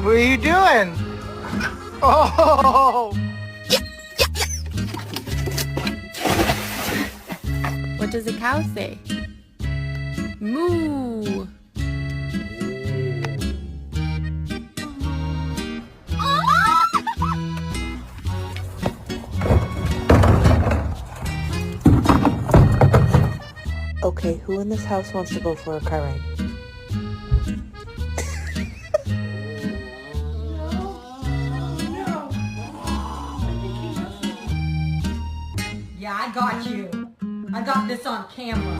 What are you doing? Oh! What does a cow say? Moo! Okay, who in this house wants to go for a car ride? Yeah, I got you. I got this on camera.